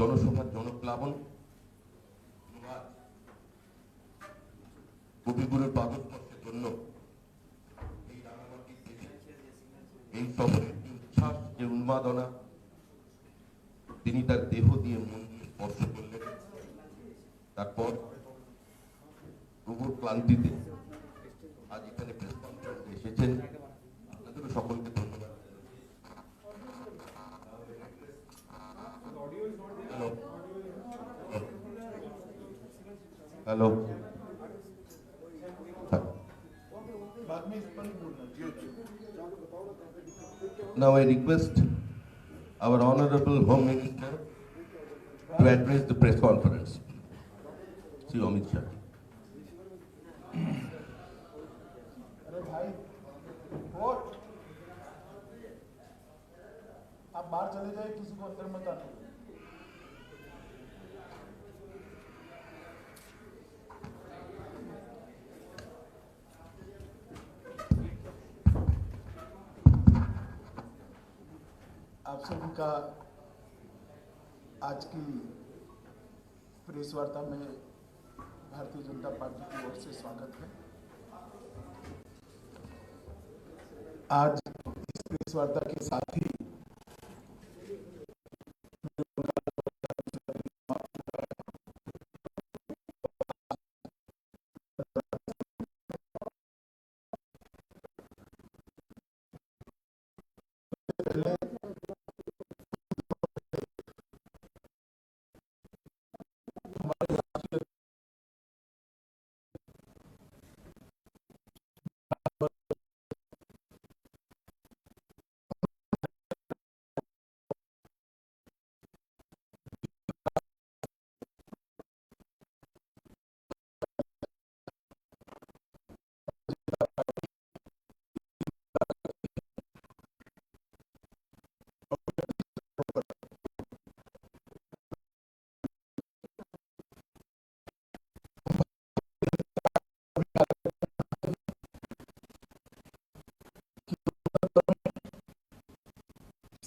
জনসভার জনপ্লাবন কবিগুরুর পাদস্পর্শের জন্য এই শহরের যে উচ্ছ্বাস, যে উন্মাদনা, তিনি তার দেহ দিয়ে মন দিয়ে স্পর্শ করলেন। তারপর প্রবল ক্লান্তিতে আজ এখানে প্রেস কনফারেন্সে এসেছেন। আপনাদের সকলকে ধন্যবাদ। Hello, now I request our Honorable Home Minister to address the press conference. Shri Amit Shah. अरे भाई वोट, आप बाहर चले जाए, किसी को अंदर मत आने। आप सभी का आज की प्रेस वार्ता में भारतीय जनता पार्टी की ओर से स्वागत है। आज इस प्रेस वार्ता के साथ ही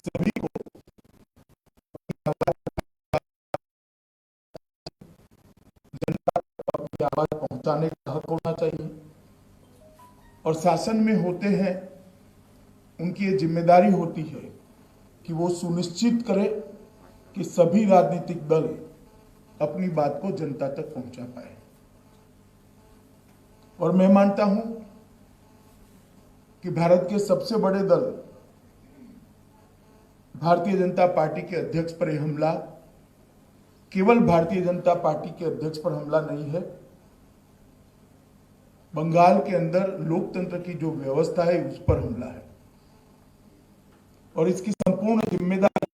सभी को जनता तक अपनी आवाज पहुंचाने का हक होना चाहिए और शासन में होते हैं उनकी ये जिम्मेदारी होती है कि वो सुनिश्चित करे कि सभी राजनीतिक दल अपनी बात को जनता तक पहुंचा पाए। और मैं मानता हूं कि भारत के सबसे बड़े दल भारतीय जनता पार्टी के अध्यक्ष पर यह हमला केवल भारतीय जनता पार्टी के अध्यक्ष पर हमला नहीं है, बंगाल के अंदर लोकतंत्र की जो व्यवस्था है उस पर हमला है और इसकी संपूर्ण जिम्मेदारी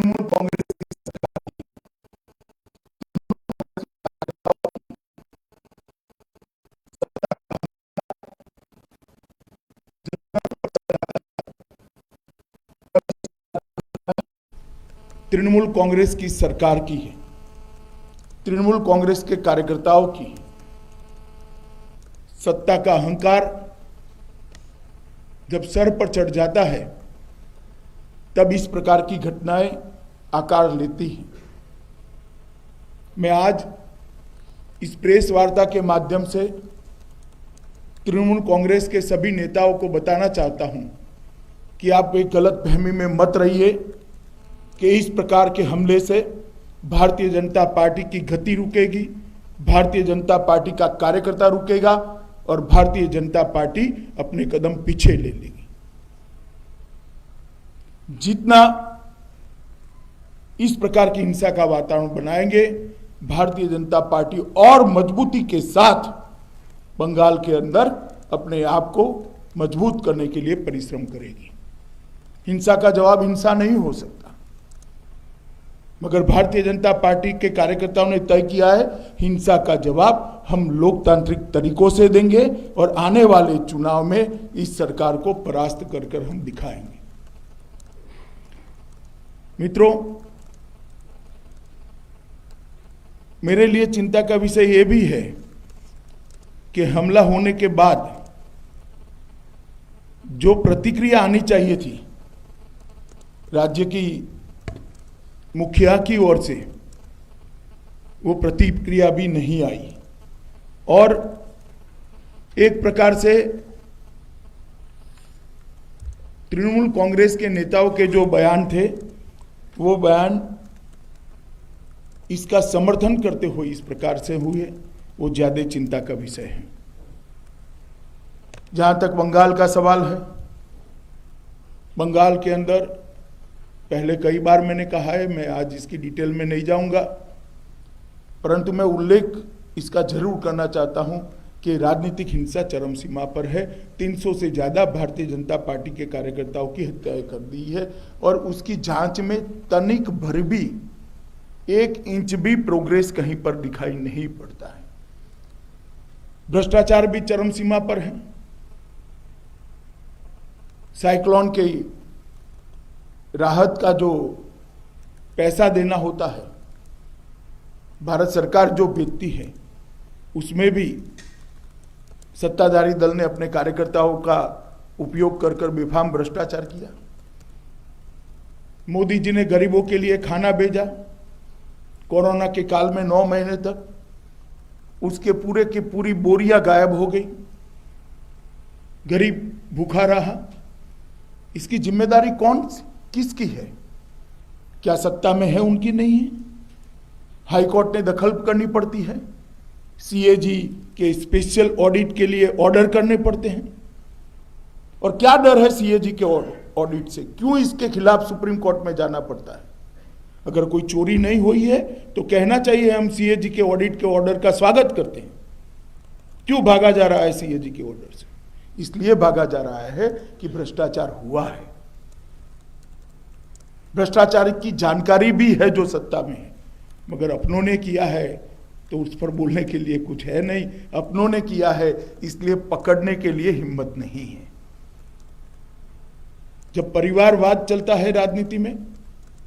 तृणमूल कांग्रेस की सरकार की। तृणमूल कांग्रेस की सरकार की है, तृणमूल कांग्रेस के कार्यकर्ताओं की है। सत्ता का अहंकार जब सर पर चढ़ जाता है तब इस प्रकार की घटनाएं आकार लेती हैं। मैं आज इस प्रेस वार्ता के माध्यम से तृणमूल कांग्रेस के सभी नेताओं को बताना चाहता हूं कि आप एक गलतफहमी में मत रहिए कि इस प्रकार के हमले से भारतीय जनता पार्टी की गति रुकेगी, भारतीय जनता पार्टी का कार्यकर्ता रुकेगा और भारतीय जनता पार्टी अपने कदम पीछे ले लेगी। जितना इस प्रकार की हिंसा का वातावरण बनाएंगे, भारतीय जनता पार्टी और मजबूती के साथ बंगाल के अंदर अपने आप को मजबूत करने के लिए परिश्रम करेगी। हिंसा का जवाब हिंसा नहीं हो सकता, मगर भारतीय जनता पार्टी के कार्यकर्ताओं ने तय किया है हिंसा का जवाब हम लोकतांत्रिक तरीकों से देंगे और आने वाले चुनाव में इस सरकार को परास्त कर कर हम दिखाएंगे। मित्रों, मेरे लिए चिंता का विषय यह भी है कि हमला होने के बाद जो प्रतिक्रिया आनी चाहिए थी राज्य की मुखिया की ओर से वो प्रतिक्रिया भी नहीं आई और एक प्रकार से तृणमूल कांग्रेस के नेताओं के जो बयान थे वो बयान इसका समर्थन करते हुए इस प्रकार से हुए, वो ज्यादा चिंता का विषय है। जहां तक बंगाल का सवाल है, बंगाल के अंदर पहले कई बार मैंने कहा है, मैं आज इसकी डिटेल में नहीं जाऊंगा, परंतु मैं उल्लेख इसका जरूर करना चाहता हूं कि राजनीतिक हिंसा चरम सीमा पर है। 300 से ज्यादा भारतीय जनता पार्टी के कार्यकर्ताओं की हत्याएं कर दी है और उसकी जांच में तनिक भर भी 1 इंच भी प्रोग्रेस कहीं पर दिखाई नहीं पड़ता है। भ्रष्टाचार भी चरम सीमा पर है। साइक्लोन के राहत का जो पैसा देना होता है, भारत सरकार जो भेजती है, उसमें भी सत्ताधारी दल ने अपने कार्यकर्ताओं का उपयोग कर कर बेफाम भ्रष्टाचार किया। मोदी जी ने गरीबों के लिए खाना भेजा, कोरोना के काल में 9 महीने तक उसके पूरे की पूरी बोरियां गायब हो गई, गरीब भूखा रहा। इसकी जिम्मेदारी किसकी है? क्या सत्ता में है उनकी? नहीं है। हाईकोर्ट ने दखल करनी पड़ती है, सीएजी के स्पेशल ऑडिट के लिए ऑर्डर करने पड़ते हैं। और क्या डर है सीएजी के ऑडिट से? क्यों इसके खिलाफ सुप्रीम कोर्ट में जाना पड़ता है? अगर कोई चोरी नहीं हुई है तो कहना चाहिए हम सीएजी के ऑडिट के ऑर्डर का स्वागत करते हैं। क्यों भागा जा रहा है सीएजी के ऑर्डर से? इसलिए भागा जा रहा है कि भ्रष्टाचार हुआ है। भ्रष्टाचार की जानकारी भी है जो सत्ता में है, मगर अपनों ने किया है तो उस पर बोलने के लिए कुछ है नहीं। अपनों ने किया है इसलिए पकड़ने के लिए हिम्मत नहीं है। जब परिवारवाद चलता है राजनीति में,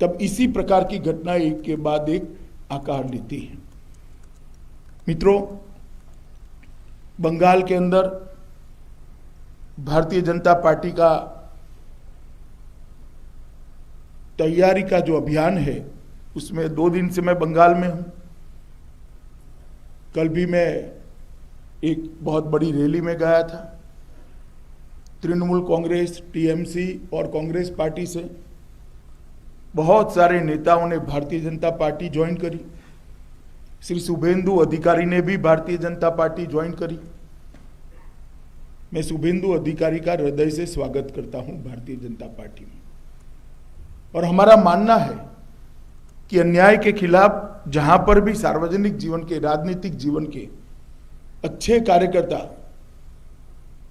तब इसी प्रकार की घटना एक के बाद एक आकार लेती है। मित्रों, बंगाल के अंदर भारतीय जनता पार्टी का तैयारी का जो अभियान है, उसमें 2 दिन से मैं बंगाल में हूं। कल भी मैं एक बहुत बड़ी रैली में गया था। तृणमूल कांग्रेस, टीएमसी और कांग्रेस पार्टी से बहुत सारे नेताओं ने भारतीय जनता पार्टी ज्वाइन करी। श्री शुभेंदु अधिकारी ने भी भारतीय जनता पार्टी ज्वाइन करी। मैं शुभेंदु अधिकारी का हृदय से स्वागत करता हूं भारतीय जनता पार्टी में। और हमारा मानना है कि अन्याय के खिलाफ जहां पर भी सार्वजनिक जीवन के, राजनीतिक जीवन के अच्छे कार्यकर्ता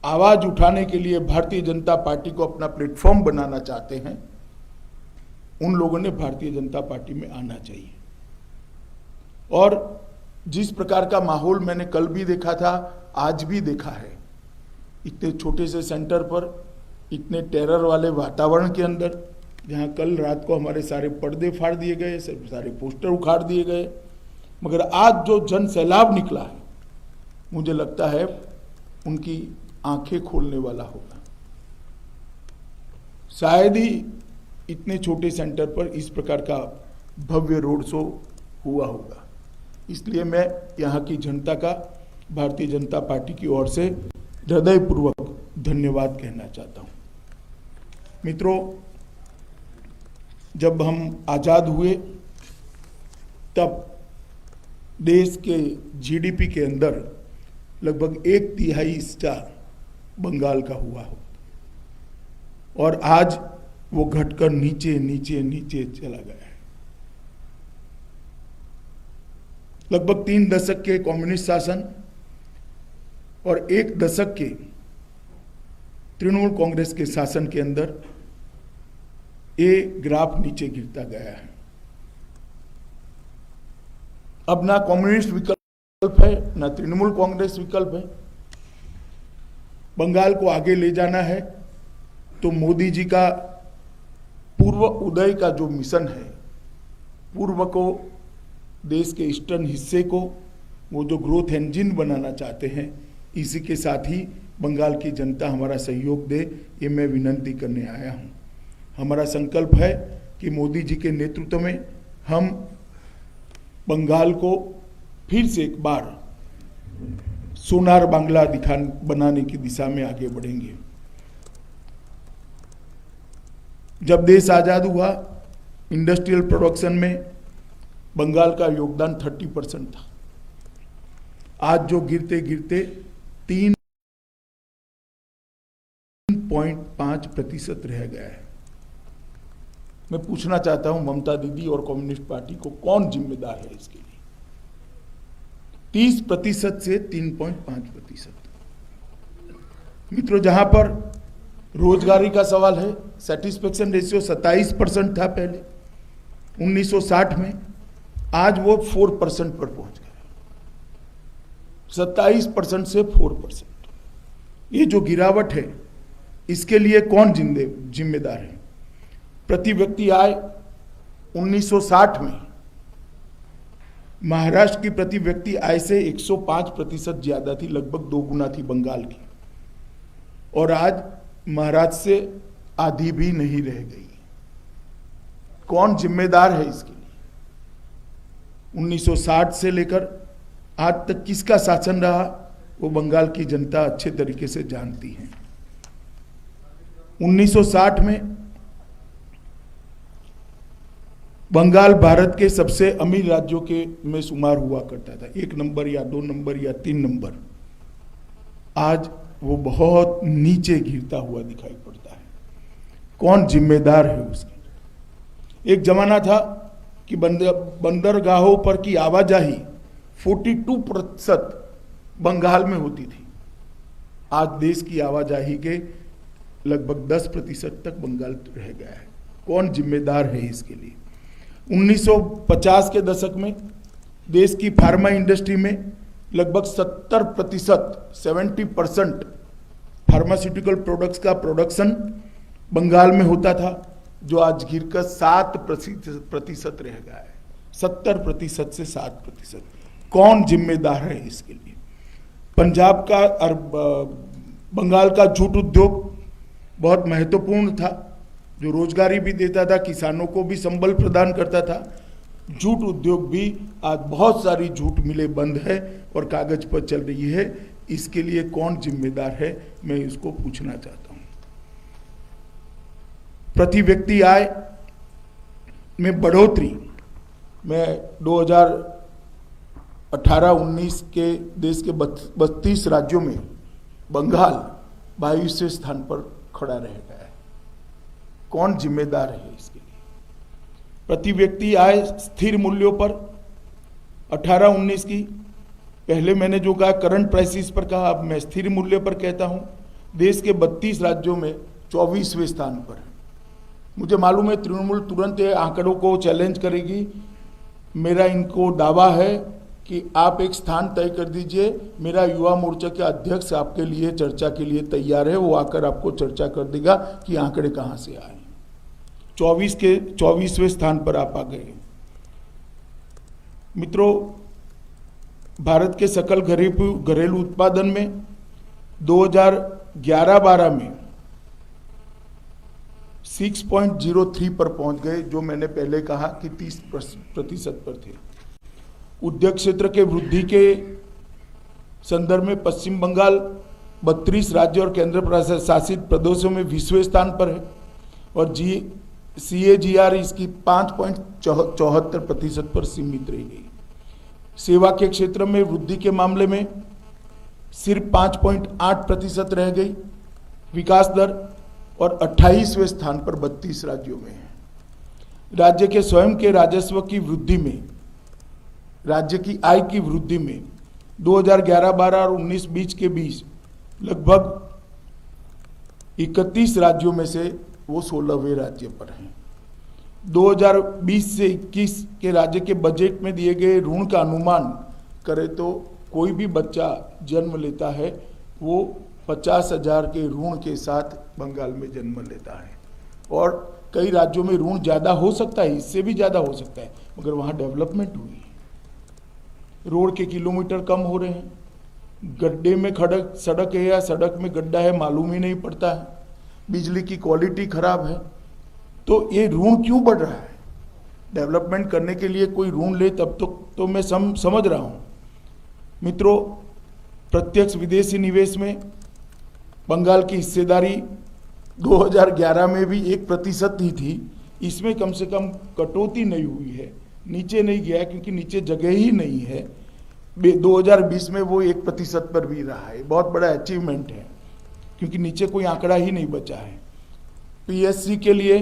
आवाज उठाने के लिए भारतीय जनता पार्टी को अपना प्लेटफॉर्म बनाना चाहते हैं, उन लोगों ने भारतीय जनता पार्टी में आना चाहिए। और जिस प्रकार का माहौल मैंने कल भी देखा था, आज भी देखा है, इतने छोटे से सेंटर पर, इतने टेरर वाले वातावरण के अंदर, जहां कल रात को हमारे सारे पर्दे फाड़ दिए गए, सारे पोस्टर उखाड़ दिए गए, मगर आज जो जन सैलाब निकला है, मुझे लगता है उनकी आंखें खोलने वाला होगा। शायद ही इतने छोटे सेंटर पर इस प्रकार का भव्य रोड शो हुआ होगा। इसलिए मैं यहाँ की जनता का भारतीय जनता पार्टी की ओर से हृदयपूर्वक धन्यवाद कहना चाहता हूँ। मित्रों, जब हम आज़ाद हुए तब देश के जीडीपी के अंदर लगभग 1/3 हिस्सा बंगाल का हुआ हो, और आज वो घटकर नीचे नीचे नीचे चला गया है। लगभग 3 दशक के कम्युनिस्ट शासन और 1 दशक के तृणमूल कांग्रेस के शासन के अंदर ये ग्राफ नीचे गिरता गया है। अब ना कम्युनिस्ट विकल्प है, ना तृणमूल कांग्रेस विकल्प है। बंगाल को आगे ले जाना है तो मोदी जी का पूर्व उदय का जो मिशन है, पूर्व को, देश के ईस्टर्न हिस्से को वो जो ग्रोथ इंजन बनाना चाहते हैं, इसी के साथ ही बंगाल की जनता हमारा सहयोग दे, ये मैं विनती करने आया हूँ। हमारा संकल्प है कि मोदी जी के नेतृत्व में हम बंगाल को फिर से एक बार सोनार बांग्ला बनाने की दिशा में आगे बढ़ेंगे। जब देश आजाद हुआ, इंडस्ट्रियल प्रोडक्शन में बंगाल का योगदान 30% था। आज जो गिरते गिरते 3.5% रह गया है। मैं पूछना चाहता हूं ममता दीदी और कम्युनिस्ट पार्टी को, कौन जिम्मेदार है इसके लिए? 30% से 3.5%। मित्रों, जहां पर रोजगारी का सवाल है, सेटिस्फेक्शन रेशियो 27% था पहले 1960 में, आज वो 4% पर पहुंच गया। 27% से 4%। ये जो गिरावट है, इसके लिए कौन जिम्मेदार है? प्रति व्यक्ति आय 1960 में महाराष्ट्र की प्रति व्यक्ति आय से 105% ज्यादा थी, लगभग 2 गुना थी बंगाल की, और आज महाराष्ट्र से आधी भी नहीं रह गई। कौन जिम्मेदार है इसके लिए? 1960 से लेकर आज तक किसका शासन रहा, वो बंगाल की जनता अच्छे तरीके से जानती है। 1960 में बंगाल भारत के सबसे अमीर राज्यों के में शुमार हुआ करता था, 1 नंबर या 2 नंबर या 3 नंबर। आज वो बहुत नीचे गिरता हुआ दिखाई पड़ता है। कौन जिम्मेदार है उसके? एक जमाना था कि बंदरगाहों पर की आवाजाही 42% बंगाल में होती थी। आज देश की आवाजाही के लगभग 10% तक बंगाल रह गया है। कौन जिम्मेदार है इसके लिए? 1950 के दशक में देश की फार्मा इंडस्ट्री में लगभग 70% फार्मास्यूटिकल प्रोडक्ट्स का प्रोडक्शन बंगाल में होता था, जो आज गिरकर 7% रह गया है। 70% से 7%। कौन जिम्मेदार है इसके लिए? पंजाब का और बंगाल का जूट उद्योग बहुत महत्वपूर्ण था, जो रोजगारी भी देता था, किसानों को भी संबल प्रदान करता था। जूट उद्योग भी आज बहुत सारी जूट मिलें बंद है और कागज पर चल रही है। इसके लिए कौन जिम्मेदार है, मैं इसको पूछना चाहता हूं। प्रति व्यक्ति आय में बढ़ोतरी में 2018-19 के देश के 32 राज्यों में बंगाल 22वें स्थान पर खड़ा रह गया है। कौन जिम्मेदार है इसके लिए? प्रति व्यक्ति आय स्थिर मूल्यों पर 18-19 की, पहले मैंने जो कहा करंट प्राइसेस पर कहा, अब मैं स्थिर मूल्य पर कहता हूं, देश के 32 राज्यों में 24वें स्थान पर है। मुझे मालूम है तृणमूल तुरंत ये आंकड़ों को चैलेंज करेगी। मेरा इनको दावा है कि आप एक स्थान तय कर दीजिए, मेरा युवा मोर्चा के अध्यक्ष आपके लिए चर्चा के लिए तैयार है, वो आकर आपको चर्चा कर देगा कि आंकड़े कहां से आए। 24वें स्थान पर आप आ गए। मित्रों, भारत के सकल घरेलू उत्पादन में 2011-12 में 6.03 पर पहुंच गए, जो मैंने पहले कहा कि 30% पर थे। उद्योग क्षेत्र के वृद्धि के संदर्भ में पश्चिम बंगाल 32 राज्य और केंद्र शासित प्रदेशों में 20वें स्थान पर है, और CAGR इसकी 5.74% पर सीमित रह गई। सेवा के क्षेत्र में वृद्धि के मामले में सिर्फ 5.8% रह गई विकास दर, और 28वें स्थान पर 32 राज्यों में है। राज्य के स्वयं के राजस्व की वृद्धि में, राज्य की आय की वृद्धि में 2011-12 और 19-20 के बीच लगभग 31 राज्यों में से वो 16वें राज्य पर हैं। 2020 से 21 के राज्य के बजट में दिए गए ऋण का अनुमान करें तो कोई भी बच्चा जन्म लेता है वो 50,000 के ऋण के साथ बंगाल में जन्म लेता है, और कई राज्यों में ऋण ज़्यादा हो सकता है, इससे भी ज़्यादा हो सकता है, मगर वहाँ डेवलपमेंट हुई है। रोड के किलोमीटर कम हो रहे हैं, गड्ढे में सड़क है या सड़क में गड्ढा है मालूम ही नहीं पड़ता है, बिजली की क्वालिटी खराब है। तो ये ऋण क्यों बढ़ रहा है? डेवलपमेंट करने के लिए कोई ऋण ले तब तो मैं समझ रहा हूँ। मित्रों, प्रत्यक्ष विदेशी निवेश में बंगाल की हिस्सेदारी 2011 में भी 1% ही थी। इसमें कम से कम कटौती नहीं हुई है, नीचे नहीं गया क्योंकि नीचे जगह ही नहीं है। 2020 में वो 1% पर भी रहा है, बहुत बड़ा अचीवमेंट है क्योंकि नीचे कोई आंकड़ा ही नहीं बचा है। पीएससी के लिए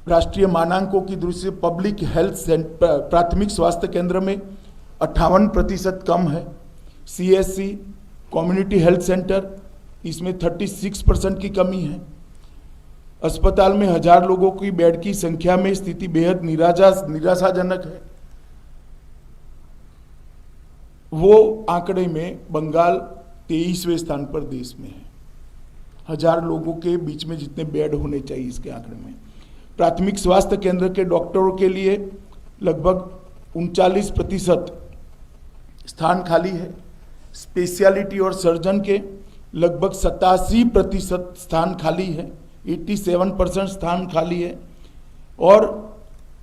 राष्ट्रीय मानांकों की दृष्टि से पब्लिक हेल्थ प्राथमिक स्वास्थ्य केंद्र में 58% कम है। सीएससी कम्युनिटी हेल्थ सेंटर, इसमें 36% की कमी है। अस्पताल में 1000 लोगों की बेड की संख्या में स्थिति बेहद निराशाजनक है। वो आंकड़े में बंगाल 23वें स्थान पर देश में है, 1000 लोगों के बीच में जितने बेड होने चाहिए इसके आंकड़े में। प्राथमिक स्वास्थ्य केंद्र के डॉक्टरों के लिए लगभग 39% स्थान खाली है। स्पेशलिटी और सर्जन के लगभग 87% स्थान खाली है, 87% स्थान खाली है। और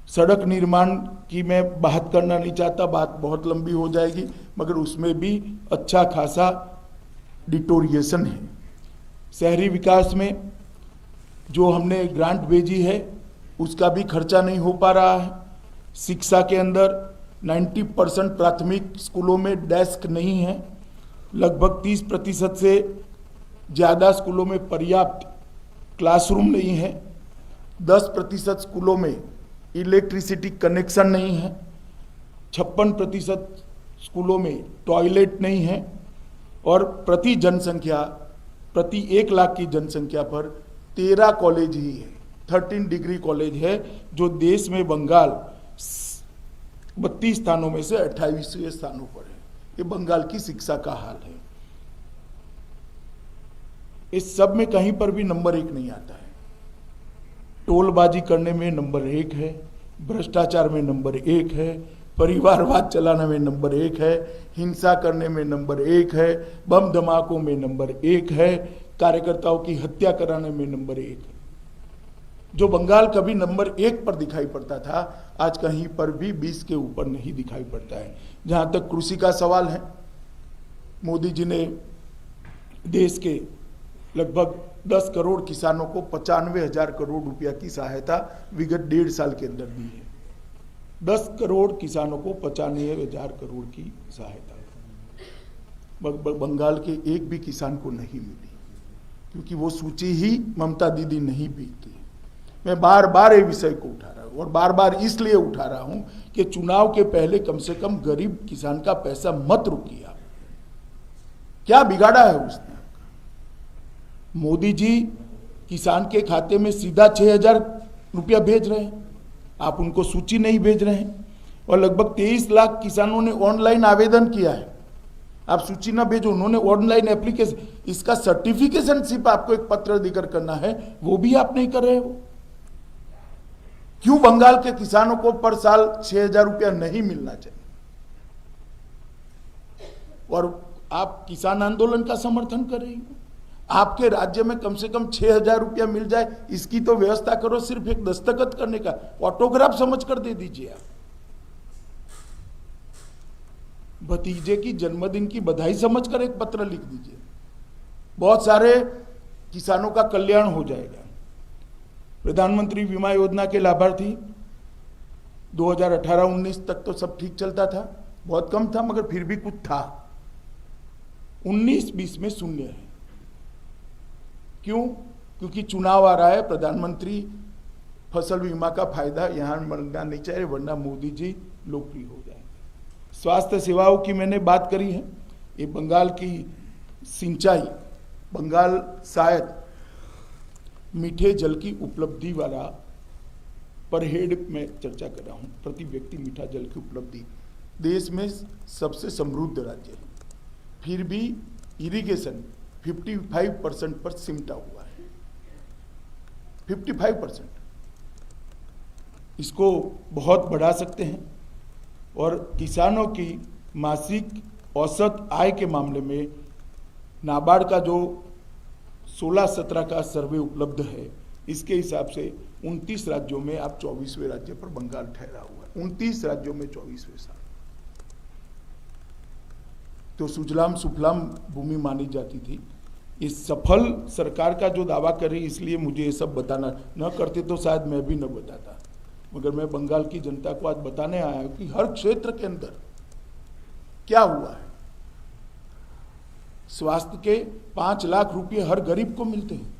सड़क निर्माण की मैं बात करना नहीं चाहता, बात बहुत लंबी हो जाएगी, मगर उसमें भी अच्छा खासा डिटोरिएशन है। शहरी विकास में जो हमने ग्रांट भेजी है उसका भी खर्चा नहीं हो पा रहा है। शिक्षा के अंदर 90% प्राथमिक स्कूलों में डेस्क नहीं है। लगभग 30% से ज़्यादा स्कूलों में पर्याप्त क्लासरूम नहीं है। 10% स्कूलों में इलेक्ट्रिसिटी कनेक्शन नहीं है। 56% स्कूलों में टॉयलेट नहीं है। और प्रति 1 लाख की जनसंख्या पर 13 कॉलेज ही है, 13 डिग्री कॉलेज है, जो देश में बंगाल 32 स्थानों में से 28वें स्थानों पर है। ये बंगाल की शिक्षा का हाल है। इस सब में कहीं पर भी नंबर 1 नहीं आता है। टोलबाजी करने में नंबर 1 है, भ्रष्टाचार में नंबर 1 है, परिवारवाद चलाने में नंबर 1 है, हिंसा करने में नंबर 1 है, बम धमाकों में नंबर 1 है, कार्यकर्ताओं की हत्या कराने में नंबर 1 है। जो बंगाल कभी नंबर 1 पर दिखाई पड़ता था, आज कहीं पर भी 20 के ऊपर नहीं दिखाई पड़ता है। जहां तक कृषि का सवाल है, मोदी जी ने देश के लगभग 10 करोड़ किसानों को 95,000 करोड़ रुपया की सहायता विगत 1.5 साल के अंदर दी है। 10 करोड़ किसानों को 95,000 करोड़ की सहायता बंगाल के एक भी किसान को नहीं मिली, क्योंकि वो सूची ही ममता दीदी नहीं भेजती है। मैं बार बार ये विषय को उठा रहा हूँ, और बार बार इसलिए उठा रहा हूँ कि चुनाव के पहले कम से कम गरीब किसान का पैसा मत रुकिए। आप क्या बिगाड़ा है उसने? मोदी जी किसान के खाते में सीधा 6,000 रुपया भेज रहे हैं, आप उनको सूची नहीं भेज रहे हैं। और लगभग 23 लाख किसानों ने ऑनलाइन आवेदन किया है, आप सूची ना भेजो, उन्होंने ऑनलाइन एप्लीकेशन, इसका सर्टिफिकेशन सिर्फ आपको एक पत्र देकर करना है, वो भी आप नहीं कर रहे हो। क्यों बंगाल के किसानों को पर साल 6,000 रुपया नहीं मिलना चाहिए? और आप किसान आंदोलन का समर्थन कर रही हो। आपके राज्य में कम से कम 6,000 रुपया मिल जाए, इसकी तो व्यवस्था करो। सिर्फ एक दस्तखत करने का, ऑटोग्राफ समझ कर दे दीजिए। आप भतीजे की जन्मदिन की बधाई समझकर एक पत्र लिख दीजिए, बहुत सारे किसानों का कल्याण हो जाएगा। प्रधानमंत्री बीमा योजना के लाभार्थी 2018-19 तक तो सब ठीक चलता था, बहुत कम था मगर फिर भी कुछ था। 19-20 में शून्य है। क्यों? क्योंकि चुनाव आ रहा है। प्रधानमंत्री फसल बीमा का फायदा यहां मिलना नहीं चाहिए, वरना मोदी जी लोकप्रिय हो जाएंगे। स्वास्थ्य सेवाओं की मैंने बात करी है। ये बंगाल की सिंचाई, बंगाल शायद मीठे जल की उपलब्धि वाला, पर हेड में चर्चा कर रहा हूं, प्रति व्यक्ति मीठा जल की उपलब्धि देश में सबसे समृद्ध राज्य है। फिर भी इरिगेशन 55% पर सिमटा हुआ है। 55%, इसको बहुत बढ़ा सकते हैं। और किसानों की मासिक औसत आय के मामले में नाबार्ड का जो 16-17 का सर्वे उपलब्ध है, इसके हिसाब से 29 राज्यों में आप 24वें राज्य पर बंगाल ठहरा हुआ है। 29 राज्यों में 24वें स्थान। तो सुजलाम सुफलाम भूमि मानी जाती थी। इस सफल सरकार का जो दावा कर रही, इसलिए मुझे ये सब बताना, न करते तो शायद मैं भी न बताता, मगर मैं बंगाल की जनता को आज बताने आया हूं कि हर क्षेत्र के अंदर क्या हुआ है। स्वास्थ्य के 5 लाख रुपए हर गरीब को मिलते हैं।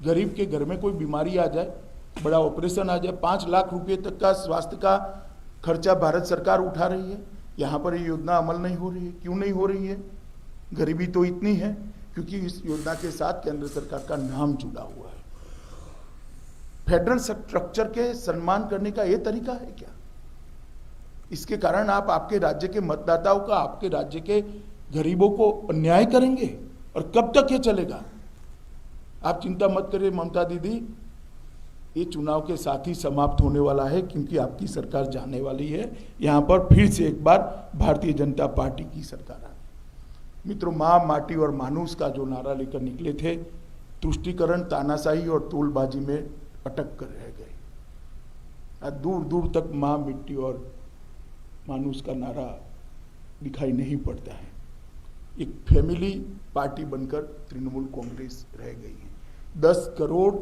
गरीब के घर में कोई बीमारी आ जाए, बड़ा ऑपरेशन आ जाए, 5 लाख रुपए तक का स्वास्थ्य का खर्चा भारत सरकार उठा रही है। यहाँ पर ये योजना अमल नहीं हो रही है। क्यों नहीं हो रही है? गरीबी तो इतनी है क्योंकि इस योजना के साथ केंद्र सरकार का नाम जुड़ा हुआ है। फेडरल स्ट्रक्चर के सम्मान करने का ये तरीका है क्या? इसके कारण आप आपके राज्य के मतदाताओं का, आपके राज्य के गरीबों को अन्याय करेंगे, और कब तक ये चलेगा? आप चिंता मत करिए ममता दीदी, ये चुनाव के साथ ही समाप्त होने वाला है, क्योंकि आपकी सरकार जाने वाली है। यहां पर फिर से एक बार भारतीय जनता पार्टी की सरकार आ गई। मित्रों, मां, माटी और मानुष का जो नारा लेकर निकले थे, तुष्टीकरण, तानाशाही और तोलबाजी में अटक कर रह गए। आज दूर दूर तक मां, मिट्टी और मानुष का नारा दिखाई नहीं पड़ता है। एक फैमिली पार्टी बनकर तृणमूल कांग्रेस रह गई है। 10 करोड़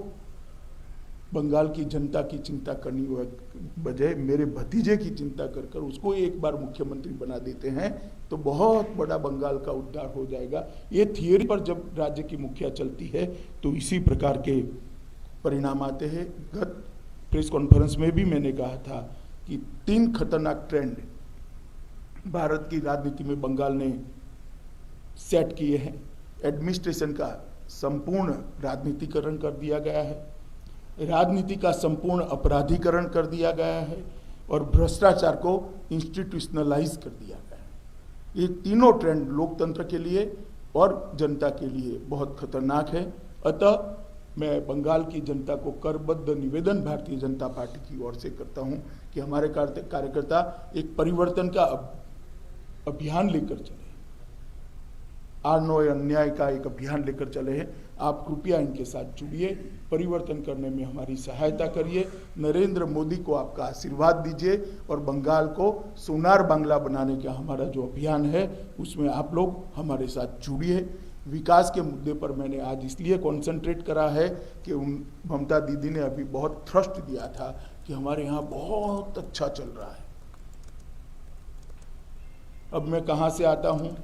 बंगाल की जनता की चिंता करनी बजाय मेरे भतीजे की चिंता कर कर उसको एक बार मुख्यमंत्री बना देते हैं तो बहुत बड़ा बंगाल का उद्धार हो जाएगा। ये थियरी पर जब राज्य की मुखिया चलती है तो इसी प्रकार के परिणाम आते हैं। गत प्रेस कॉन्फ्रेंस में भी मैंने कहा था कि 3 खतरनाक ट्रेंड भारत की राजनीति में बंगाल ने सेट किए हैं। एडमिनिस्ट्रेशन का संपूर्ण राजनीतिकरण कर दिया गया है, राजनीति का संपूर्ण अपराधीकरण कर दिया गया है, और भ्रष्टाचार को इंस्टीट्यूशनलाइज कर दिया गया है। ये तीनों ट्रेंड लोकतंत्र के लिए और जनता के लिए बहुत खतरनाक है। अतः मैं बंगाल की जनता को करबद्ध निवेदन भारतीय जनता पार्टी की ओर से करता हूं कि हमारे कार्यकर्ता एक परिवर्तन का अभियान लेकर चले, आर्नो अन्याय का एक अभियान लेकर चले हैं। आप कृपया इनके साथ जुड़िए, परिवर्तन करने में हमारी सहायता करिए। नरेंद्र मोदी को आपका आशीर्वाद दीजिए और बंगाल को सोनार बांग्ला बनाने का हमारा जो अभियान है उसमें आप लोग हमारे साथ जुड़िए। विकास के मुद्दे पर मैंने आज इसलिए कॉन्सेंट्रेट करा है कि ममता दीदी ने अभी बहुत थ्रस्ट दिया था कि हमारे यहाँ बहुत अच्छा चल रहा है। अब मैं कहाँ से आता हूँ,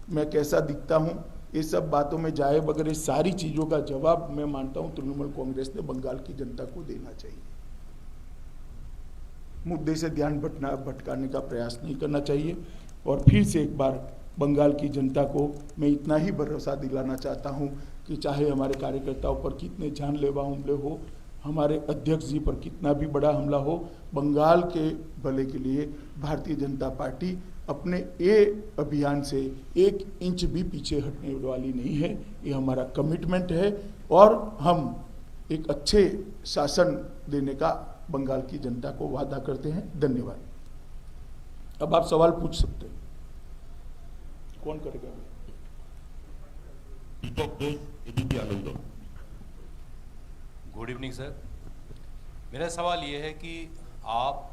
मैं कैसा दिखता हूँ, ये सब बातों में जाए बगैर सारी चीज़ों का जवाब मैं मानता हूँ तृणमूल कांग्रेस ने बंगाल की जनता को देना चाहिए। मुद्दे से ध्यान भटकाने का प्रयास नहीं करना चाहिए। और फिर से एक बार बंगाल की जनता को मैं इतना ही भरोसा दिलाना चाहता हूँ कि चाहे हमारे कार्यकर्ताओं पर कितने जानलेवा हमले हो, हमारे अध्यक्ष जी पर कितना भी बड़ा हमला हो, बंगाल के भले के लिए भारतीय जनता पार्टी अपने ये अभियान से 1 इंच भी पीछे हटने वाली नहीं है। ये हमारा कमिटमेंट है और हम एक अच्छे शासन देने का बंगाल की जनता को वादा करते हैं। धन्यवाद। अब आप सवाल पूछ सकते हैं। कौन करेगा? Good evening sir. मेरा सवाल ये है कि आप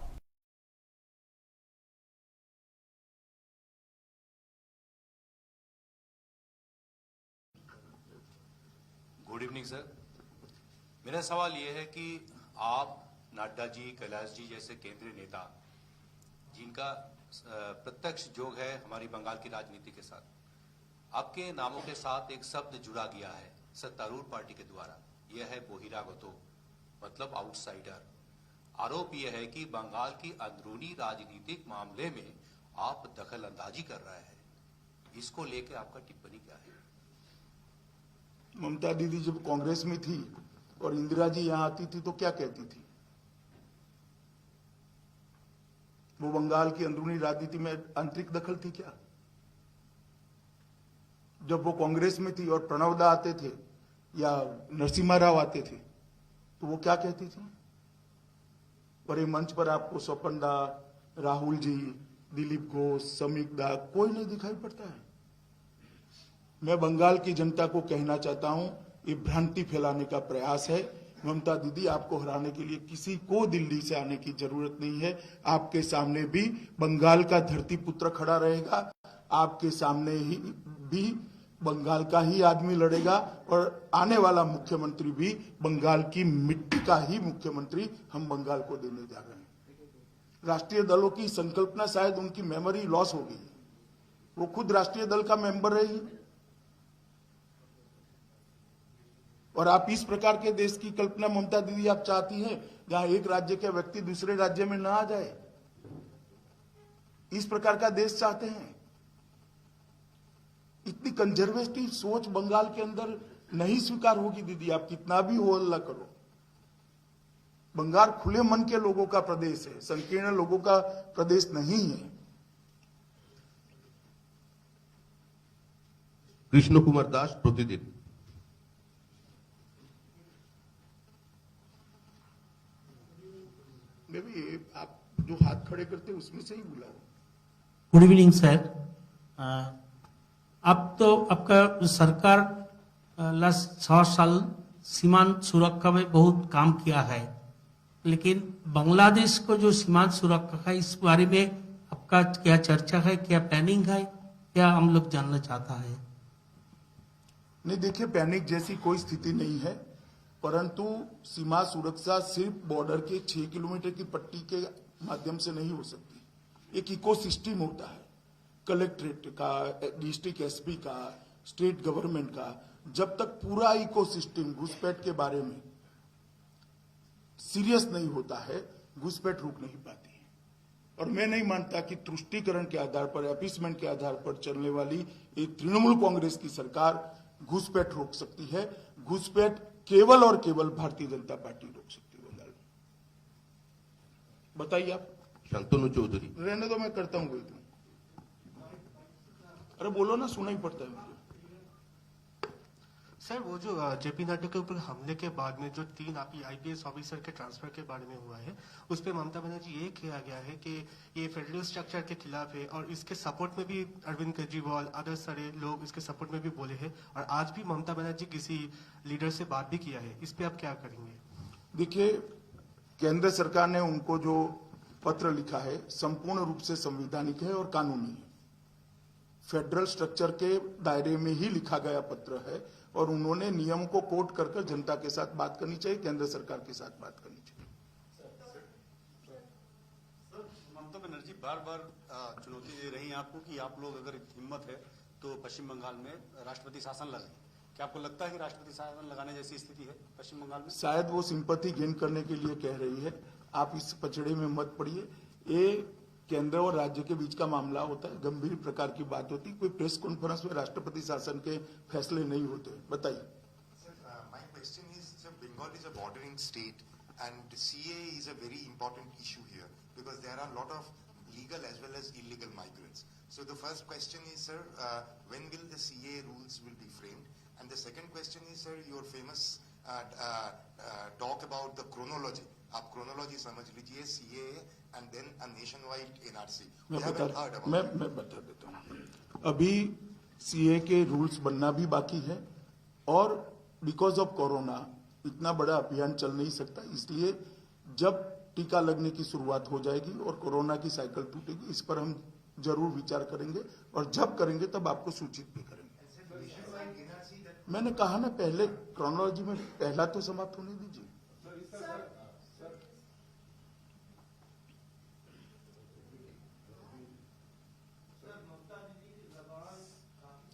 गुड इवनिंग सर। मेरा सवाल ये है कि आप नड्डा जी, कैलाश जी जैसे केंद्रीय नेता जिनका प्रत्यक्ष जोग है हमारी बंगाल की राजनीति के साथ, आपके नामों के साथ एक शब्द जुड़ा गया है सत्तारूढ़ पार्टी के द्वारा, यह है बोहिरागतो, मतलब आउटसाइडर। आरोप यह है कि बंगाल की अंदरूनी राजनीतिक मामले में आप दखल अंदाजी कर रहे हैं। इसको लेकर आपका टिप्पणी क्या है? ममता दीदी जब कांग्रेस में थी और इंदिरा जी यहां आती थी तो क्या कहती थी? वो बंगाल की अंदरूनी राजनीति में आंतरिक दखल थी क्या? जब वो कांग्रेस में थी और प्रणव दा आते थे या नरसिम्हा राव आते थे तो वो क्या कहती थी? और ये मंच पर आपको स्वपन दा, राहुल जी, दिलीप घोष, समीक दा कोई नहीं दिखाई पड़ता है। मैं बंगाल की जनता को कहना चाहता हूं, ये भ्रांति फैलाने का प्रयास है। ममता दीदी, आपको हराने के लिए किसी को दिल्ली से आने की जरूरत नहीं है। आपके सामने भी बंगाल का धरती पुत्र खड़ा रहेगा, आपके सामने ही भी बंगाल का ही आदमी लड़ेगा और आने वाला मुख्यमंत्री भी बंगाल की मिट्टी का ही मुख्यमंत्री हम बंगाल को देने जा रहे हैं। राष्ट्रीय दलों की संकल्पना शायद उनकी मेमोरी लॉस हो गई, वो खुद राष्ट्रीय दल का मेंबर रही, और आप इस प्रकार के देश की कल्पना ममता दीदी आप चाहती हैं जहां एक राज्य के व्यक्ति दूसरे राज्य में ना आ जाए, इस प्रकार का देश चाहते हैं? इतनी कंजर्वेटिव सोच बंगाल के अंदर नहीं स्वीकार होगी दीदी, आप कितना भी हो हल्ला करो। बंगाल खुले मन के लोगों का प्रदेश है, संकीर्ण लोगों का प्रदेश नहीं है। कृष्ण कुमार दास, प्रतिदिन। मैं भी आप जो हाथ खड़े करते हैं उसमें से ही बुलाओ। Good evening sir. अब तो आपका सरकार लास्ट 6 साल सीमांत सुरक्षा में बहुत काम किया है, लेकिन बांग्लादेश को जो सीमांत सुरक्षा है इस बारे में आपका क्या चर्चा है, क्या प्लानिंग है, क्या हम लोग जानना चाहता है? नहीं, देखिए, पैनिक जैसी कोई स्थिति नहीं है, परंतु सीमा सुरक्षा सिर्फ बॉर्डर के 6 किलोमीटर की पट्टी के माध्यम से नहीं हो सकती। एक इकोसिस्टम होता है, कलेक्ट्रेट का, डिस्ट्रिक्ट एसपी का, स्टेट गवर्नमेंट का। जब तक पूरा इकोसिस्टम घुसपैठ के बारे में सीरियस नहीं होता है, घुसपैठ रुक नहीं पाती है। और मैं नहीं मानता कि तुष्टीकरण के आधार पर, अपीसमेंट के आधार पर चलने वाली एक तृणमूल कांग्रेस की सरकार घुसपैठ रोक सकती है। घुसपैठ केवल और केवल भारतीय जनता पार्टी रोक सकती है बंगाल में। बताइए आप। शांतनु चौधरी। रहने दो, मैं करता हूं कोई तो। अरे बोलो ना, सुना ही पड़ता है मुझे। सर, वो जो जेपी नड्डा के ऊपर हमले के बाद में जो 3 आईपीएस ऑफिसर के ट्रांसफर के बारे में हुआ है, उस पे ममता बनर्जी ये किया गया है कि ये फेडरल स्ट्रक्चर के खिलाफ है, और इसके सपोर्ट में भी अरविंद केजरीवाल, अदर सारे लोग इसके सपोर्ट में भी बोले हैं, और आज भी ममता बनर्जी किसी लीडर से बात भी किया है। इस पे आप क्या करेंगे? देखिए, केंद्र सरकार ने उनको जो पत्र लिखा है संपूर्ण रूप से संवैधानिक है और कानूनी है। फेडरल स्ट्रक्चर के दायरे में ही लिखा गया पत्र है, और उन्होंने नियम को कोट कर जनता के साथ बात करनी चाहिए, केंद्र सरकार के साथ बात करनी चाहिए। ममता बनर्जी बार बार चुनौती दे रही हैं आपको कि आप लोग अगर हिम्मत है तो पश्चिम बंगाल में राष्ट्रपति शासन लगाएं। क्या आपको लगता है कि राष्ट्रपति शासन लगाने जैसी स्थिति है पश्चिम बंगाल में? शायद वो सिंपैथी गेन करने के लिए कह रही है। आप इस पचड़े में मत पड़िए। ये केंद्र और राज्य के बीच का मामला होता है, गंभीर प्रकार की बात होती है। कोई प्रेस कॉन्फ्रेंस में राष्ट्रपति शासन के फैसले नहीं होते। बताइए। My question is, Bengal is a bordering state and CAA is a very important issue here because there are a lot of legal as well as illegal migrants. So the first question is, sir, when will the CAA rules will be framed? And the second question is, sir, your famous talk about the chronology. आप chronology समझ लीजिए, CAA and then a nationwide NRC. मैं We haven't heard about it. मैं बता देता हूँ। अभी CA के रूल्स बनना भी बाकी है, और बिकॉज ऑफ कोरोना इतना बड़ा अभियान चल नहीं सकता, इसलिए जब टीका लगने की शुरुआत हो जाएगी और कोरोना की साइकिल टूटेगी, इस पर हम जरूर विचार करेंगे, और जब करेंगे तब आपको सूचित भी करेंगे। मैंने कहा ना पहले, क्रोनोलॉजी में पहला तो समाप्त होने दीजिए।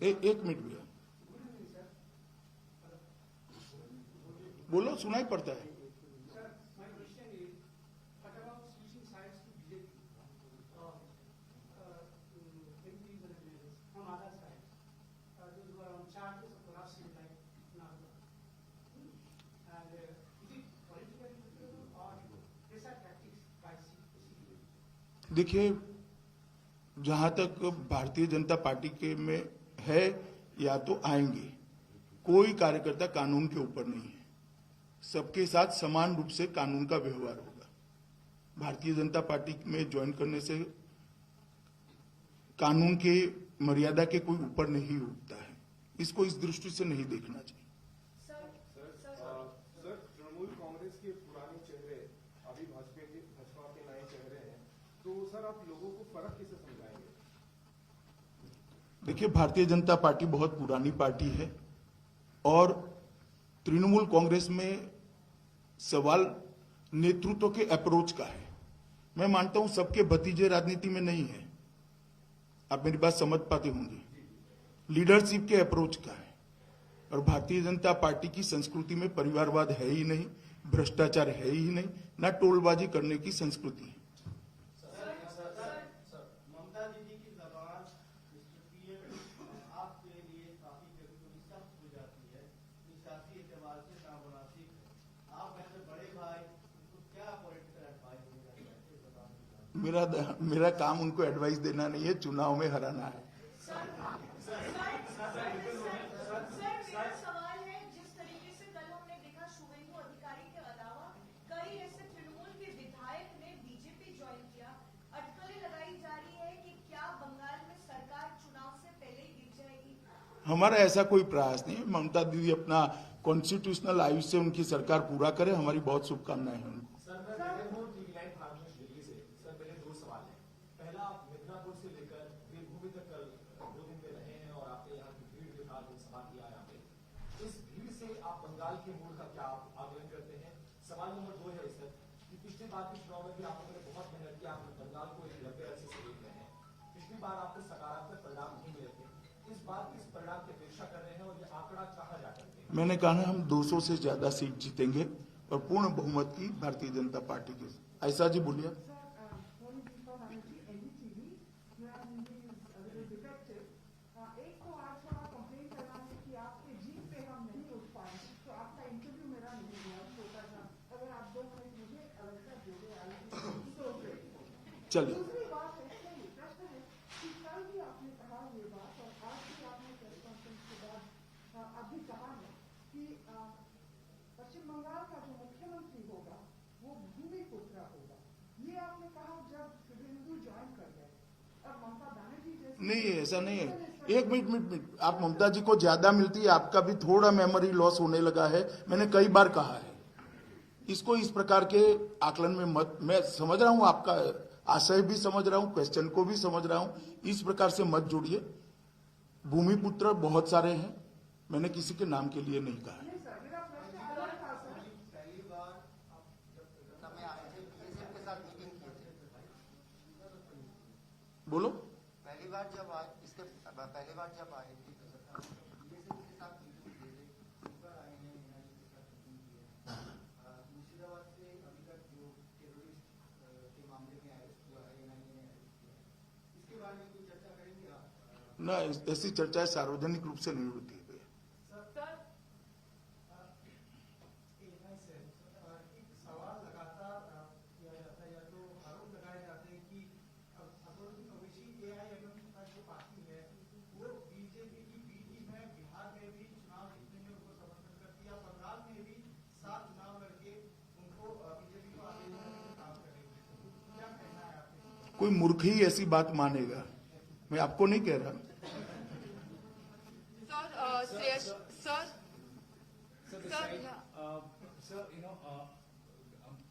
एक मिनट भैया, बोलो, सुनाई पड़ता है। देखिए, जहां तक भारतीय जनता पार्टी के में है, या तो आएंगे, कोई कार्यकर्ता कानून के ऊपर नहीं है, सबके साथ समान रूप से कानून का व्यवहार होगा। भारतीय जनता पार्टी में ज्वाइन करने से कानून के मर्यादा के कोई ऊपर नहीं उठता है, इसको इस दृष्टि से नहीं देखना चाहिए। सर, तृणमूल कांग्रेस के पुराने चेहरे अभी भाजपा के नए चेहरे हैं, तो सर आप लोगों को फर्क कैसे समझाएंगे? देखिए, भारतीय जनता पार्टी बहुत पुरानी पार्टी है और तृणमूल कांग्रेस में सवाल नेतृत्व के अप्रोच का है। मैं मानता हूं सबके भतीजे राजनीति में नहीं है, आप मेरी बात समझ पाते होंगे। लीडरशिप के अप्रोच का है और भारतीय जनता पार्टी की संस्कृति में परिवारवाद है ही नहीं, भ्रष्टाचार है ही नहीं, ना टोलबाजी करने की संस्कृति है। ममता दीदी की जबान आपके लिए काफी कभी सख्त हो जाती है, सियासी एतबार से नामुनासिब है। आप ऐसे बड़े भाई उनको क्या पॉलिटिकल एडवाइस देना चाहते हैं? मेरा काम उनको एडवाइस देना नहीं है, चुनाव में हराना है। मेरा सवाल है, जिस तरीके से कल हमने देखा शुभेंदु अधिकारी के अलावा कई ऐसे तृणमूल के विधायक ने बीजेपी ज्वाइन किया, अटकलें लगाई जा रही है कि क्या बंगाल में सरकार चुनाव से पहले ही गिर जाएगी? हमारा ऐसा कोई प्रयास नहीं है। ममता दीदी अपना कॉन्स्टिट्यूशनल आयुष से उनकी सरकार पूरा करे, हमारी बहुत शुभकामनाएं हैं उनको। सर, मैं दिल्ली हूँ, टीवी लाइन फार्मेश दिल्ली से। सर, मेरे दो सवाल हैं। पहला, आप मिदनापुर से लेकर देवभूमि तक कल 2 दिन में रहे हैं और आपने यहाँ की भीड़ के साथ सभा किया यहाँ पे। इस भीड़ से आप बंगाल के मूड का क्या आकलन करते हैं? सवाल नंबर 2 है सर कि पिछली बार के चुनाव में भी आप लोगों ने बहुत मेहनत की, आप बंगाल को एक लंबे अरसे से देख रहे हैं। पिछली बार आपको सकारात्मक परिणाम नहीं मिले थे, इस बार किस परिणाम की अपेक्षा कर रहे हैं और ये आंकड़ा कहाँ जा करते हैं? मैंने कहा ना, हम 200 से ज्यादा सीट जीतेंगे और पूर्ण बहुमत की भारतीय जनता पार्टी के। ऐसा जी बोलिए। एक तो आज थोड़ा कंप्लेन करना है कि आपके जीप पे हम नहीं उठ पाए, तो आपका इंटरव्यू मेरा नहीं हुआ, छोटा सा। अगर आप 2 मिनट मुझे अलग जोड़े चलिए। दूसरी बात है, प्रश्न है कि कल भी आपने कहा ये बात और आज भी आपने प्रेस कॉन्फ्रेंस के बाद अभी कहा है कि पश्चिम बंगाल का जो मुख्यमंत्री होगा वो भूमिपुत्र होगा। ये आपने कहा जब शुभेंदु ज्वाइन कर गए और ममता बनर्जी जैसे। नहीं, ऐसा नहीं है। एक मिनट, आप ममता जी को ज्यादा मिलती है, आपका भी थोड़ा मेमोरी लॉस होने लगा है। मैंने कई बार कहा है, इसको इस प्रकार के आकलन में मत। मैं समझ रहा हूं, आपका आशय भी समझ रहा हूं, क्वेश्चन को भी समझ रहा हूं, इस प्रकार से मत जोड़िए। भूमिपुत्र बहुत सारे हैं, मैंने किसी के नाम के लिए नहीं कहा है। पहली बार समय आए थे, बीजेपी के साथ मीटिंग किए थे। बोलो। पहली बार जब आए थे बीजेपी के साथ मीटिंग किए थे, इस बार आए हैं एनआईए के साथ मीटिंग किए हैं। मुर्शिदाबाद से अभी तक जो टेररिस्ट के मामले में अरेस्ट हुआ है, एनआईए ने अरेस्ट किया है, इसके बारे में कोई चर्चा करेंगे आप? ना, ऐसी चर्चाएं सार्वजनिक रूप से नहीं होती है। एक सवाल लगातार किया जाता है या तो आरोप लगाए जाते हैं कि असदुद्दीन ओवैसी एआईएमएम का जो पार्टी है वो बीजेपी की बी टीम है। बिहार में भी चुनाव जीतने में उनको समर्थन करती है, बंगाल में भी 7 चुनाव लड़के उनको बीजेपी को आगे बढ़ने में काम करेंगे। क्या कहना है आपके? कोई मूर्ख ही ऐसी बात मानेगा, मैं आपको नहीं कह रहा। Sir,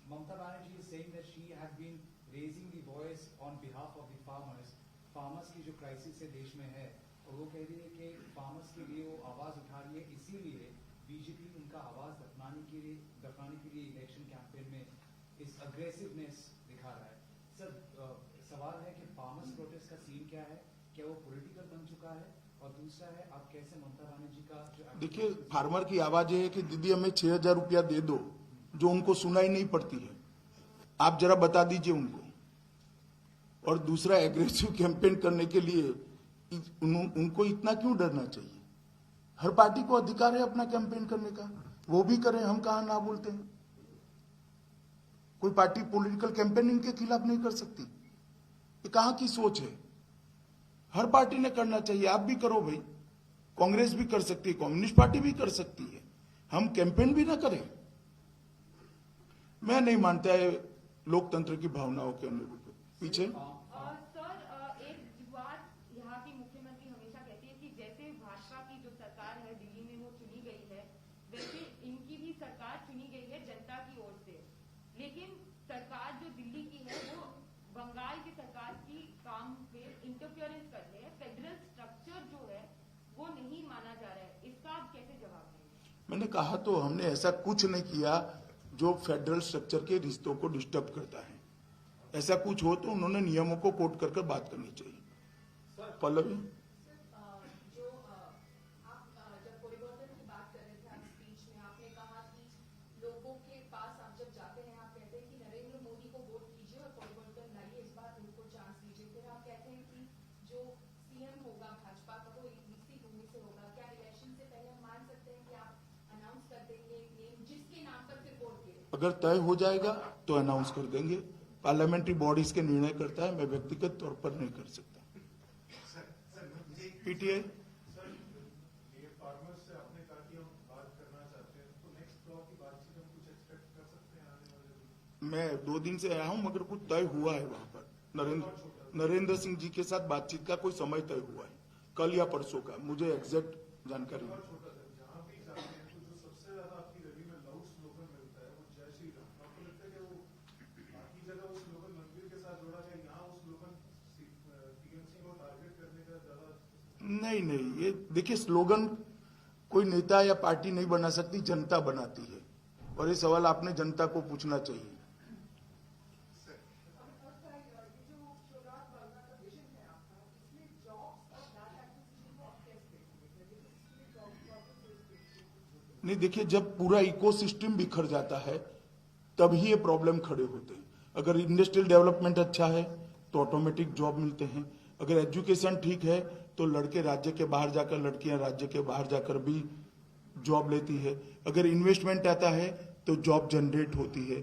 Mamata Banerjee is saying that she has been raising the voice on behalf of the farmers. Farmers की जो क्राइसिस है देश में है, और वो कह रही है कि farmers के लिए वो आवाज उठा रही है, इसीलिए बीजेपी उनका आवाज दफनाने के लिए इलेक्शन कैंपेन में इस अग्रेसिवनेस दिखा रहा है। सर, सवाल है कि फार्मर्स प्रोटेस्ट का सीन क्या है, क्या वो पॉलिटिकल बन चुका है, और दूसरा है आप कैसे ममता बनर्जी का जो। देखिए, फार्मर की आवाज ये है कि दीदी हमें 6,000 रुपया दे दो, जो उनको सुनाई नहीं पड़ती है। आप जरा बता दीजिए उनको। और दूसरा, एग्रेसिव कैंपेन करने के लिए उनको इतना क्यों डरना चाहिए? हर पार्टी को अधिकार है अपना कैंपेन करने का, वो भी करें, हम कहां ना बोलते हैं। कोई पार्टी पॉलिटिकल कैंपेनिंग के खिलाफ नहीं कर सकती, ये कहां की सोच है? हर पार्टी ने करना चाहिए, आप भी करो भाई। कांग्रेस भी कर सकती है, कम्युनिस्ट पार्टी भी कर सकती है, हम कैंपेन भी ना करें। मैं नहीं मानता है लोकतंत्र की भावनाओं के अनुरूप। पीछे सर, एक बात यहाँ की मुख्यमंत्री हमेशा कहती है कि जैसे भाषा भाजपा की जो सरकार है दिल्ली में वो चुनी गई है, वैसे इनकी भी सरकार चुनी गई है जनता की ओर से, लेकिन सरकार जो दिल्ली की है वो बंगाल की सरकार की काम पे इंटरफियरेंस कर रहे हैं। फेडरल स्ट्रक्चर जो है वो नहीं माना जा रहा है, इसका आप कैसे जवाब देंगे? मैंने कहा तो हमने ऐसा कुछ नहीं किया जो फेडरल स्ट्रक्चर के रिश्तों को डिस्टर्ब करता है। ऐसा कुछ हो तो उन्होंने नियमों को कोट कर बात करनी चाहिए। पल्लवी, जो आप जब परिवर्तन की बात कर रहे थे आप स्पीच में, आपने कहा कि लोगों के पास आप जब जाते हैं आप कहते हैं कि नरेंद्र मोदी को वोट कीजिए और परिवर्तन लाइए, इस बार उनको चांस दीजिए। फिर आप कहते हैं कि जो सीएम होगा भाजपा का वो इसी भूमि से होगा। क्या इलेक्शन से पहले हम मान सकते हैं कि आप अनाउंस कर देंगे एक नेम जिसके नाम पर फिर वोट गिरे? अगर तय हो जाएगा तो अनाउंस कर देंगे। पार्लियामेंट्री बॉडी इसके निर्णय करता है, मैं व्यक्तिगत तौर पर नहीं कर सकता। पीटीआई ये फार्मर्स से आपने कहा कि हम बात करना चाहते हैं, तो नेक्स्ट ब्लॉक की बातचीत हम कुछ एक्सपेक्ट कर सकते हैं आने वाले दिन? मैं 2 दिन से आया हूं, मगर कुछ तय हुआ है वहां पर। नरेंद्र सिंह जी के साथ बातचीत का कोई समय तय हुआ है, कल या परसों का, मुझे एग्जैक्ट जानकारी नहीं। जहाँ भी जाते हैं तो जो सबसे ज्यादा आपकी रैली में लाउड स्लोगन मिलता है वो जय श्री राम। आपको लगता है कि वो बाकी जगह वो स्लोगन मंदिर के साथ जोड़ा गया, यहाँ वो स्लोगन टीएमसी को टारगेट करने का ज्यादा? नहीं, ये देखिए, स्लोगन कोई नेता या पार्टी नहीं बना सकती, जनता बनाती है, और ये सवाल आपने जनता को पूछना चाहिए। नहीं, देखिए, जब पूरा इकोसिस्टम बिखर जाता है तभी ये प्रॉब्लम खड़े होते हैं। अगर इंडस्ट्रियल डेवलपमेंट अच्छा है तो ऑटोमेटिक जॉब मिलते हैं। अगर एजुकेशन ठीक है तो लड़के राज्य के बाहर जाकर, लड़कियां राज्य के बाहर जाकर भी जॉब लेती है। अगर इन्वेस्टमेंट आता है तो जॉब जनरेट होती है।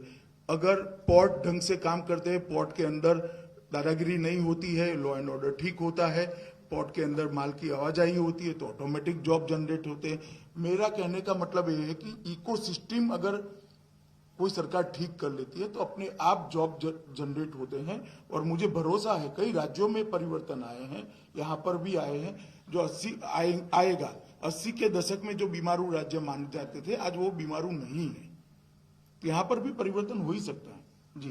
अगर पोर्ट ढंग से काम करते हैं, पोर्ट के अंदर दादागिरी नहीं होती है, लॉ एंड ऑर्डर ठीक होता है, पोर्ट के अंदर माल की आवाजाही होती है, तो ऑटोमेटिक जॉब जनरेट होते हैं। मेरा कहने का मतलब ये है कि इकोसिस्टम अगर कोई सरकार ठीक कर लेती है तो अपने आप जॉब जनरेट होते हैं। और मुझे भरोसा है कई राज्यों में परिवर्तन आए हैं, यहाँ पर भी आए हैं, जो 80 आएगा। 80 के दशक में जो बीमारू राज्य माने जाते थे आज वो बीमारू नहीं है, तो यहाँ पर भी परिवर्तन हो ही सकता है। जी,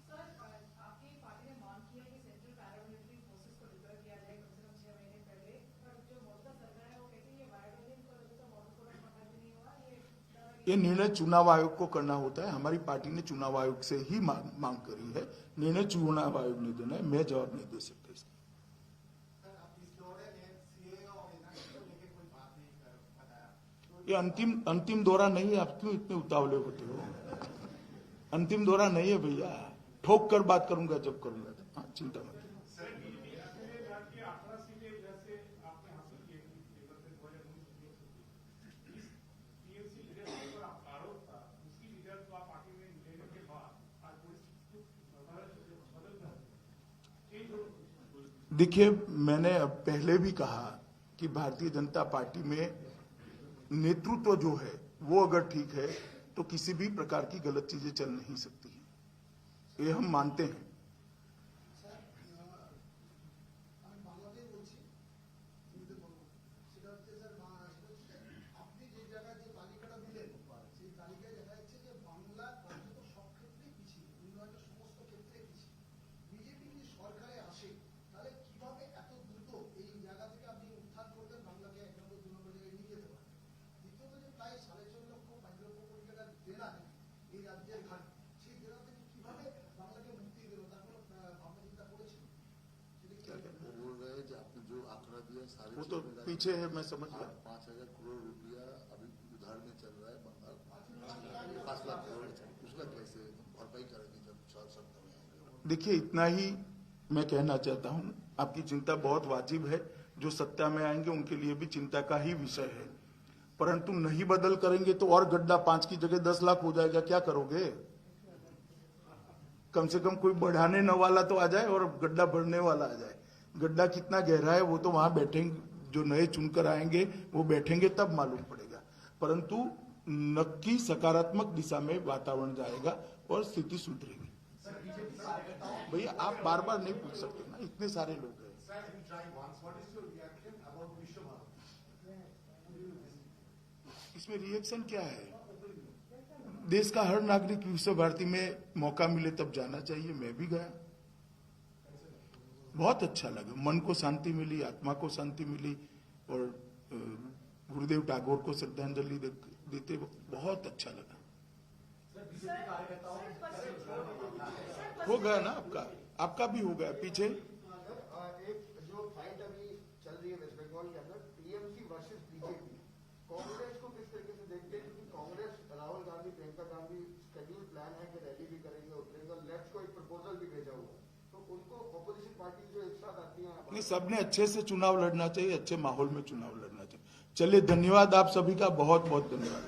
आपकी पार्टी ने मांग किया कि सेंट्रल पैरामिलिट्री फोर्सेस को डिप्लॉय किया जाए कम से कम 6 महीने पहले, पर जो मौजूदा सरकार है वो कहती है ये वायलेंस को वजह से बॉर्डर कोड पता भी नहीं हुआ। ये निर्णय चुनाव आयोग को करना होता है। हमारी पार्टी ने चुनाव आयोग से ही मांग करी है, निर्णय चुनाव आयोग ने देना है, मैं जवाब नहीं दे सकता इसका। ये अंतिम दौरा नहीं है, आप क्यों इतने उतावले होते हो? अंतिम दौरा नहीं है भैया, ठोक कर बात करूंगा जब करूंगा। हाँ, चिंता मत। देखिए, मैंने पहले भी कहा कि भारतीय जनता पार्टी में नेतृत्व जो है वो अगर ठीक है तो किसी भी प्रकार की गलत चीजें चल नहीं सकती है, ये हम मानते हैं। वो तो पीछे है, मैं समझ गया। 5,000 करोड़ रुपया अभी उधार में चल रहा है बंगाल, 5 लाख करोड़, उसका कैसे भरपाई करेंगे जब 4 सप्ताह में आएंगे? देखिए, इतना ही मैं कहना चाहता हूं, आपकी चिंता बहुत वाजिब है। जो सत्ता में आएंगे उनके लिए भी चिंता का ही विषय है, परंतु नहीं बदल करेंगे तो और गड्ढा 5 की जगह 10 लाख हो जाएगा। क्या करोगे? कम से कम कोई बढ़ाने न वाला तो आ जाए और गड्ढा भरने वाला आ जाए। गड्ढा कितना गहरा है वो तो वहां बैठेंगे, जो नए चुनकर आएंगे वो बैठेंगे तब मालूम पड़ेगा, परंतु नक्की सकारात्मक दिशा में वातावरण जाएगा और स्थिति सुधरेगी। भैया, आप बार बार नहीं पूछ सकते ना, इतने सारे लोग हैं। इसमें रिएक्शन क्या है? देश का हर नागरिक विश्व भारती में मौका मिले तब जाना चाहिए। मैं भी गया, बहुत अच्छा लगा, मन को शांति मिली, आत्मा को शांति मिली और गुरुदेव टैगोर को श्रद्धांजलि देते बहुत अच्छा लगा। हो गया ना आपका भी हो गया पीछे। एक जो फाइट अभी चल रही है वेस्ट बंगाल के अंदर टीएमसी वर्सेस बीजेपी, कांग्रेस को किस तरीके से देखते हैं? क्योंकि कांग्रेस राहुल गांधी, प्रियंका गांधी शेड्यूल प्लान है कि रैली भी करेंगे, उतरेंगे, लेफ्ट को एक प्रपोजल भी भेजा हुआ, तो उनको ऑपोजिशन पार्टी जो एक साथ आती है। नहीं, सबने अच्छे से चुनाव लड़ना चाहिए, अच्छे माहौल में चुनाव लड़ना चाहिए। चलिए, धन्यवाद आप सभी का, बहुत बहुत धन्यवाद।